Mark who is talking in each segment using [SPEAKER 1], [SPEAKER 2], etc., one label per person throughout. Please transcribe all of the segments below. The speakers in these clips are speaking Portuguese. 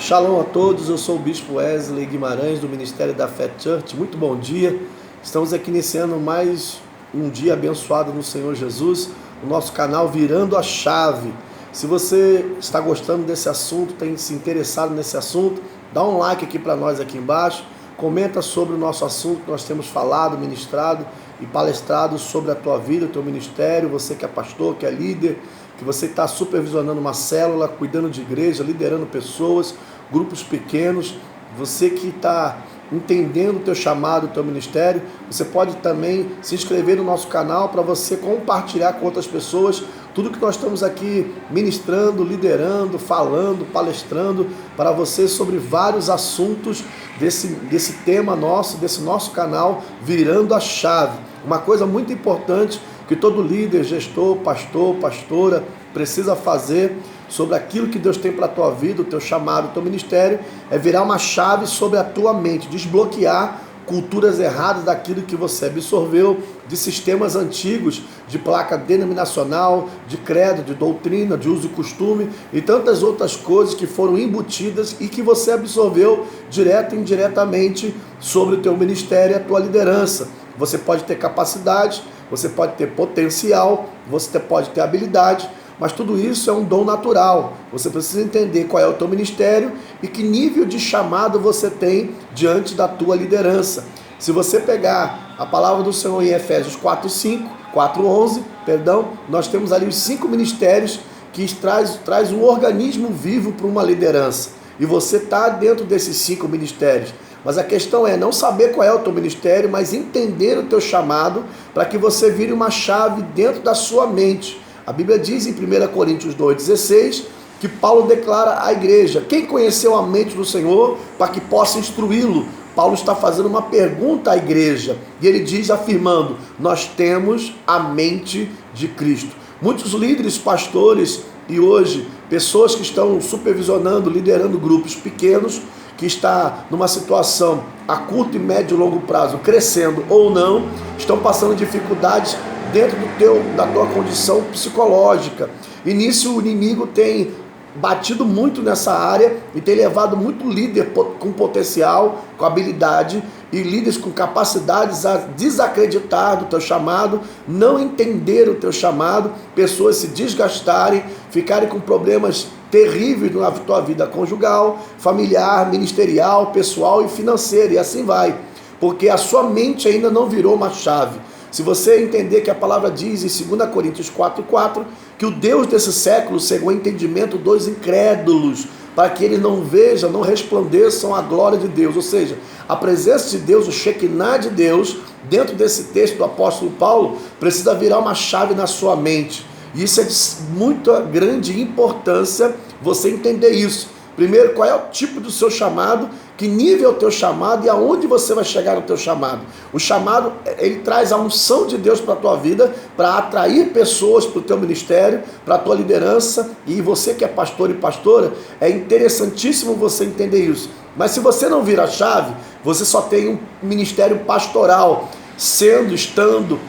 [SPEAKER 1] Shalom a todos, eu sou o Bispo Wesley Guimarães do Ministério da Fé Church. Muito bom dia, estamos aqui iniciando mais um dia abençoado no Senhor Jesus, o nosso canal Virando a Chave. Se você está gostando desse assunto, tem se interessado nesse assunto, dá um like aqui para nós aqui embaixo, comenta sobre o nosso assunto que nós temos falado, ministrado e palestrado sobre a tua vida, o teu ministério, você que é pastor, que é líder, que você está supervisionando uma célula, cuidando de igreja, liderando pessoas, grupos pequenos, você que está entendendo o teu chamado, o teu ministério, você pode também se inscrever no nosso canal para você compartilhar com outras pessoas tudo que nós estamos aqui ministrando, liderando, falando, palestrando para você sobre vários assuntos desse tema nosso, desse nosso canal, Virando a Chave. Uma coisa muito importante que todo líder, gestor, pastor, pastora precisa fazer sobre aquilo que Deus tem para a tua vida, o teu chamado, o teu ministério, é virar uma chave sobre a tua mente, desbloquear culturas erradas daquilo que você absorveu, de sistemas antigos, de placa denominacional, de credo, de doutrina, de uso e costume e tantas outras coisas que foram embutidas e que você absorveu direto e indiretamente sobre o teu ministério e a tua liderança. Você pode ter capacidade, você pode ter potencial, você pode ter habilidade, mas tudo isso é um dom natural. Você precisa entender qual é o teu ministério e que nível de chamado você tem diante da tua liderança. Se você pegar a palavra do Senhor em Efésios 4:11, nós temos ali os 5 ministérios que traz um organismo vivo para uma liderança. E você está dentro desses 5 ministérios. Mas a questão é não saber qual é o teu ministério, mas entender o teu chamado para que você vire uma chave dentro da sua mente. A Bíblia diz em 1 Coríntios 2,16 que Paulo declara à igreja: quem conheceu a mente do Senhor para que possa instruí-lo? Paulo está fazendo uma pergunta à igreja e ele diz afirmando: nós temos a mente de Cristo. Muitos líderes, pastores e hoje pessoas que estão supervisionando, liderando grupos pequenos, que está numa situação a curto, médio e longo prazo, crescendo ou não, estão passando dificuldades dentro da tua condição psicológica. E nisso o inimigo tem batido muito nessa área e tem levado muito líder com potencial, com habilidade e líderes com capacidades a desacreditar do teu chamado, não entender o teu chamado, pessoas se desgastarem, ficarem com problemas terríveis na tua vida conjugal, familiar, ministerial, pessoal e financeira, e assim vai, porque a sua mente ainda não virou uma chave. Se você entender que a palavra diz em 2 Coríntios 4:4 que o Deus desse século cegou o entendimento dos incrédulos, para que eles não vejam, não resplandeçam a glória de Deus, ou seja, a presença de Deus, o Shekinah de Deus, dentro desse texto do apóstolo Paulo, precisa virar uma chave na sua mente. E isso é de muita grande importância você entender isso. Primeiro, qual é o tipo do seu chamado, que nível é o teu chamado e aonde você vai chegar no teu chamado. O chamado, ele traz a unção de Deus para a tua vida, para atrair pessoas para o teu ministério, para a tua liderança, e você que é pastor e pastora, é interessantíssimo você entender isso. Mas se você não vira a chave, você só tem um ministério pastoral, estando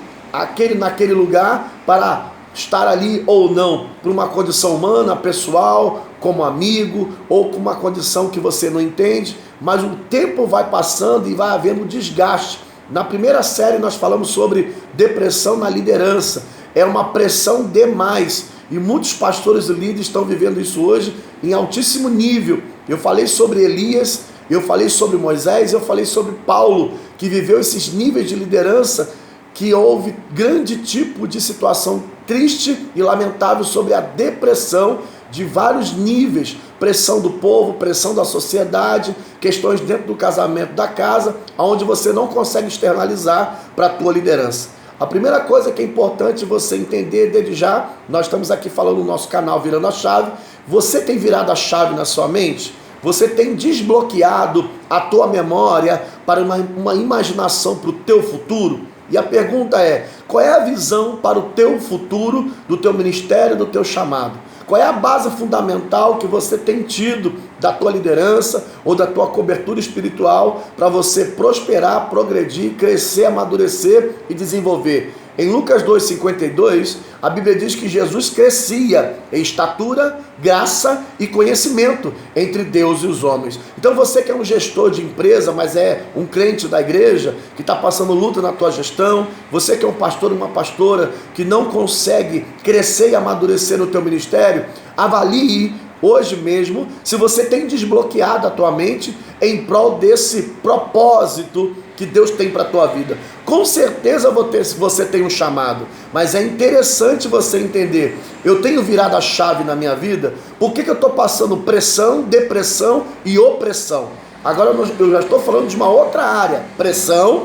[SPEAKER 1] naquele lugar para estar ali ou não, por uma condição humana, pessoal, como amigo, ou com uma condição que você não entende, mas o tempo vai passando e vai havendo desgaste. Na primeira série nós falamos sobre depressão na liderança, é uma pressão demais, e muitos pastores e líderes estão vivendo isso hoje em altíssimo nível. Eu falei sobre Elias, eu falei sobre Moisés, eu falei sobre Paulo, que viveu esses níveis de liderança, que houve grande tipo de situação triste e lamentável sobre a depressão de vários níveis, pressão do povo, pressão da sociedade, questões dentro do casamento, da casa, onde você não consegue externalizar para a tua liderança. A primeira coisa que é importante você entender desde já, nós estamos aqui falando no nosso canal Virando a Chave, você tem virado a chave na sua mente? Você tem desbloqueado a tua memória para uma imaginação para o teu futuro? E a pergunta é, qual é a visão para o teu futuro, do teu ministério, do teu chamado? Qual é a base fundamental que você tem tido da tua liderança ou da tua cobertura espiritual para você prosperar, progredir, crescer, amadurecer e desenvolver? Em Lucas 2,52, a Bíblia diz que Jesus crescia em estatura, graça e conhecimento entre Deus e os homens. Então você que é um gestor de empresa, mas é um crente da igreja, que está passando luta na tua gestão, você que é um pastor ou uma pastora que não consegue crescer e amadurecer no teu ministério, avalie hoje mesmo se você tem desbloqueado a tua mente em prol desse propósito que Deus tem para a tua vida. Com certeza você tem um chamado, mas é interessante você entender, eu tenho virado a chave na minha vida, por que eu estou passando pressão, depressão e opressão? Agora eu já estou falando de uma outra área, pressão,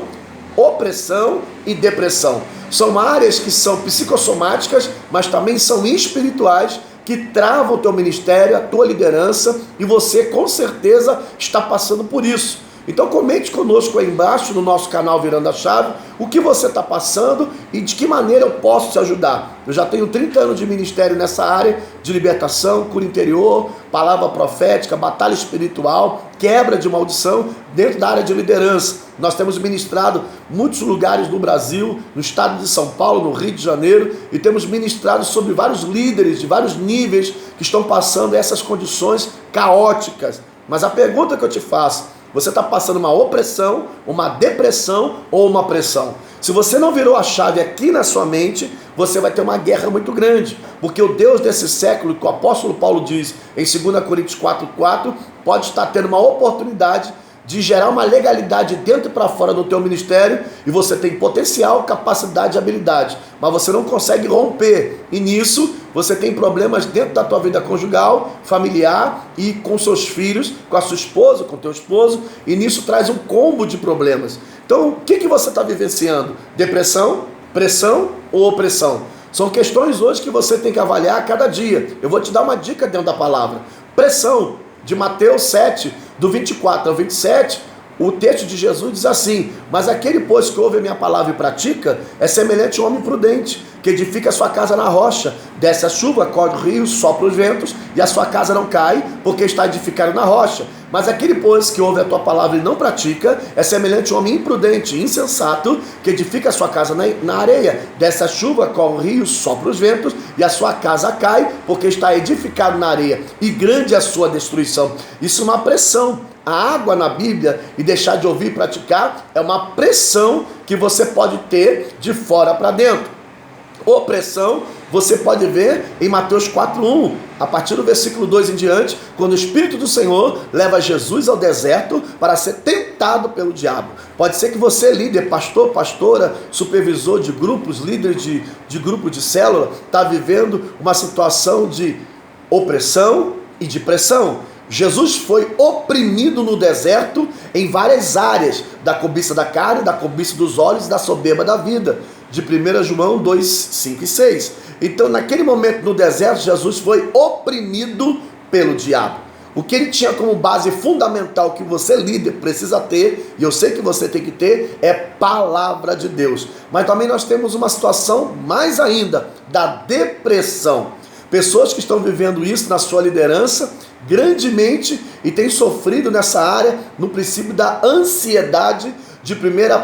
[SPEAKER 1] opressão e depressão. São áreas que são psicossomáticas, mas também são espirituais, que travam o teu ministério, a tua liderança, e você com certeza está passando por isso. Então comente conosco aí embaixo no nosso canal Virando a Chave, o que você está passando e de que maneira eu posso te ajudar. Eu já tenho 30 anos de ministério nessa área de libertação, cura interior, palavra profética, batalha espiritual, quebra de maldição dentro da área de liderança. Nós temos ministrado muitos lugares no Brasil, no estado de São Paulo, no Rio de Janeiro, e temos ministrado sobre vários líderes de vários níveis que estão passando essas condições caóticas. Mas a pergunta que eu te faço, você está passando uma opressão, uma depressão ou uma pressão? Se você não virou a chave aqui na sua mente, você vai ter uma guerra muito grande, porque o Deus desse século, que o apóstolo Paulo diz em 2 Coríntios 4,4, pode estar tendo uma oportunidade de gerar uma legalidade dentro e para fora do teu ministério, e você tem potencial, capacidade e habilidade, mas você não consegue romper, e nisso você tem problemas dentro da tua vida conjugal, familiar e com seus filhos, com a sua esposa, com o teu esposo, e nisso traz um combo de problemas. Então o que você está vivenciando? Depressão, pressão ou opressão? São questões hoje que você tem que avaliar a cada dia. Eu vou te dar uma dica dentro da palavra. Pressão, de Mateus 7, do 24 ao 27, o texto de Jesus diz assim: mas aquele, pois, que ouve a minha palavra e pratica, é semelhante a um homem prudente, que edifica a sua casa na rocha, desce a chuva, corre o rio, sopra os ventos, e a sua casa não cai, porque está edificado na rocha. Mas aquele, pois, que ouve a tua palavra e não pratica, é semelhante a um homem imprudente, insensato, que edifica a sua casa na areia, desce a chuva, corre o rio, sopra os ventos, e a sua casa cai, porque está edificado na areia, e grande é a sua destruição. Isso é uma pressão. A água na Bíblia e deixar de ouvir e praticar é uma pressão que você pode ter de fora para dentro. Opressão você pode ver em Mateus 4,1, a partir do versículo 2 em diante, quando o Espírito do Senhor leva Jesus ao deserto para ser tentado pelo diabo. Pode ser que você, líder, pastor, pastora, supervisor de grupos, líder de grupo de célula, está vivendo uma situação de opressão e de pressão. Jesus foi oprimido no deserto em várias áreas, da cobiça da carne, da cobiça dos olhos e da soberba da vida, de 1 João 2, 5 e 6. Então, naquele momento no deserto, Jesus foi oprimido pelo diabo. O que ele tinha como base fundamental que você, líder, precisa ter, e eu sei que você tem que ter, é palavra de Deus. Mas também nós temos uma situação mais ainda, da depressão. Pessoas que estão vivendo isso na sua liderança, grandemente, e têm sofrido nessa área, no princípio da ansiedade, de 1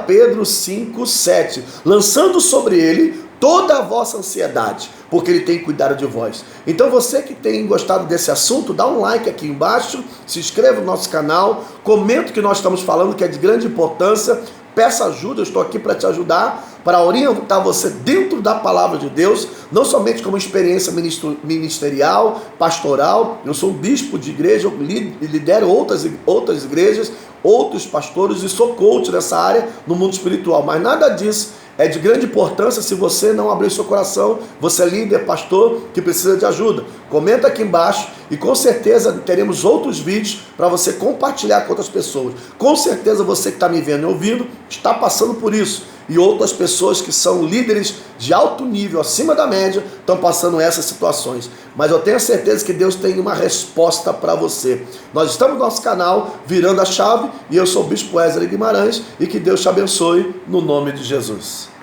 [SPEAKER 1] Pedro 5, 7. Lançando sobre ele toda a vossa ansiedade, porque ele tem cuidado de vós. Então você que tem gostado desse assunto, dá um like aqui embaixo, se inscreva no nosso canal, comenta o que nós estamos falando, que é de grande importância. Peça ajuda, eu estou aqui para te ajudar, para orientar você dentro da palavra de Deus, não somente como experiência ministerial, pastoral. Eu sou um bispo de igreja, eu lidero outras igrejas, outros pastores, e sou coach nessa área no mundo espiritual, mas nada disso é de grande importância se você não abrir seu coração. Você é líder, pastor, que precisa de ajuda. Comenta aqui embaixo e com certeza teremos outros vídeos para você compartilhar com outras pessoas. Com certeza você que está me vendo e ouvindo está passando por isso. E outras pessoas que são líderes de alto nível, acima da média, estão passando essas situações. Mas eu tenho certeza que Deus tem uma resposta para você. Nós estamos no nosso canal Virando a Chave, e eu sou o Bispo Wesley Guimarães, e que Deus te abençoe no nome de Jesus.